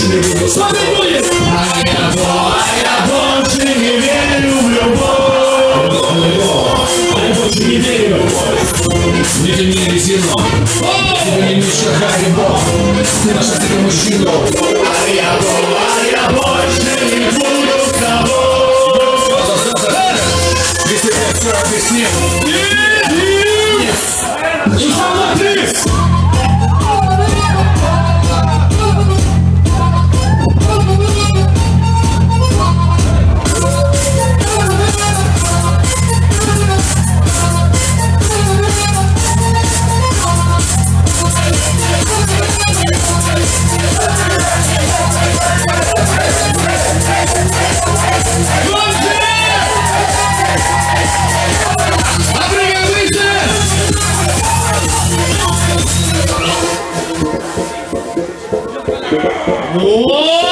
больше не буду. Что ты будешь? А я больше не верю в любовь. Я больше не верю в любовь. Мне ты не резину. Тебе не Миша Харибо. Ты наша тебе мужчина. А я больше не буду с тобой. Если я все объяснил. И сама ты! Whoa!